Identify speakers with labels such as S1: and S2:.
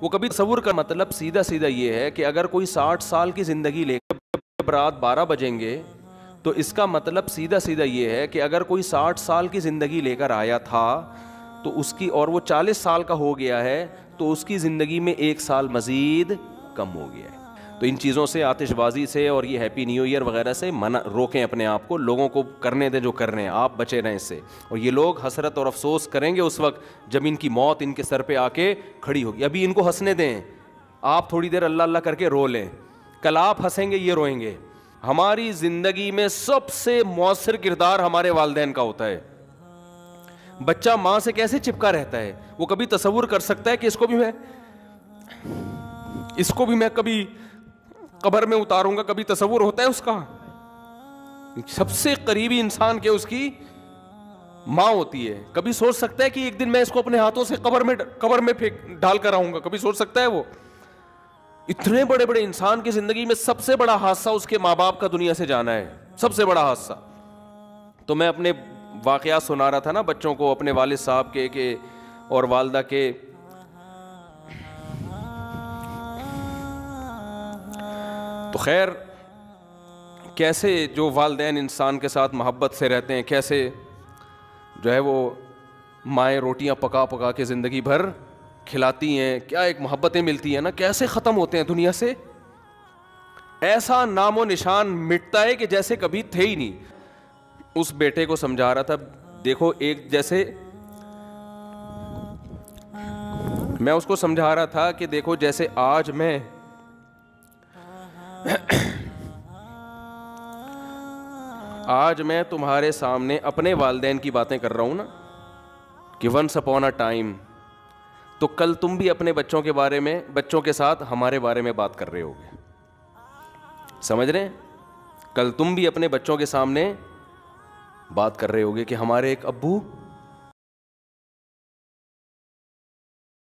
S1: وہ کبھی تصور کا مطلب سیدھا سیدھا یہ ہے کہ اگر کوئی 60 سال کی زندگی لے کر جب رات 12 بجیں گے تو اس کا مطلب سیدھا سیدھا یہ ہے کہ اگر کوئی 60 سال کی زندگی لے کر آیا تھا تو اس کی، اور وہ 40 سال کا ہو گیا ہے، تو اس کی زندگی میں 1 سال مزید کم ہو گیا ہے۔ تو ان چیزوں سے، آتش بازی سے اور یہ ہیپی نیو ایئر وغیرہ سے روکیں اپنے آپ کو، لوگوں کو کرنے دیں جو کر رہے ہیں، آپ بچے رہیں اس سے۔ اور یہ لوگ حسرت اور افسوس کریں گے اس وقت جب ان کی موت ان کے سر پہ آ کے کھڑی ہوگی۔ ابھی ان کو ہنسنے دیں، آپ تھوڑی دیر اللہ اللہ کر کے رو لیں، کل آپ ہنسیں گے، یہ روئیں گے۔ ہماری زندگی میں سب سے مؤثر کردار ہمارے والدین کا ہوتا ہے۔ بچہ ماں سے کیسے چپکا رہتا ہے، وہ کبھی تصور کر سکتا ہے کہ اس کو بھی میں کبھی قبر میں اتاروں گا؟ کبھی تصور ہوتا ہے اس کا؟ سب سے قریبی انسان کے اس کی ماں ہوتی ہے۔ کبھی سوچ سکتا ہے کہ ایک دن میں اس کو اپنے ہاتھوں سے قبر میں ڈال کر آؤں گا؟ کبھی سوچ سکتا ہے وہ؟ اتنے بڑے بڑے انسان کی زندگی میں سب سے بڑا حادثہ اس کے ماں باپ کا دنیا سے جانا ہے، سب سے بڑا حادثہ۔ تو میں اپنے واقعات سنا رہا تھا نا بچوں کو، اپنے والد صاحب کے اور والدہ کے۔ تو خیر، کیسے جو والدین انسان کے ساتھ محبت سے رہتے ہیں، کیسے جو ہے وہ مائیں روٹیاں پکا پکا کے زندگی بھر کھلاتی ہیں، کیا ایک محبتیں ملتی ہیں نا، کیسے ختم ہوتے ہیں دنیا سے، ایسا نام و نشان مٹتا ہے کہ جیسے کبھی تھے ہی نہیں۔ اس بیٹے کو سمجھا رہا تھا، دیکھو ایک جیسے میں اس کو سمجھا رہا تھا کہ دیکھو جیسے آج میں تمہارے سامنے اپنے والدین کی باتیں کر رہا ہوں نا کہ ونس اپون اے ٹائم، تو کل تم بھی اپنے بچوں کے بارے میں، بچوں کے ساتھ ہمارے بارے میں بات کر رہے ہوگے، سمجھ رہے ہیں؟ کل تم بھی اپنے بچوں کے سامنے بات کر رہے ہوگے کہ ہمارے ایک ابو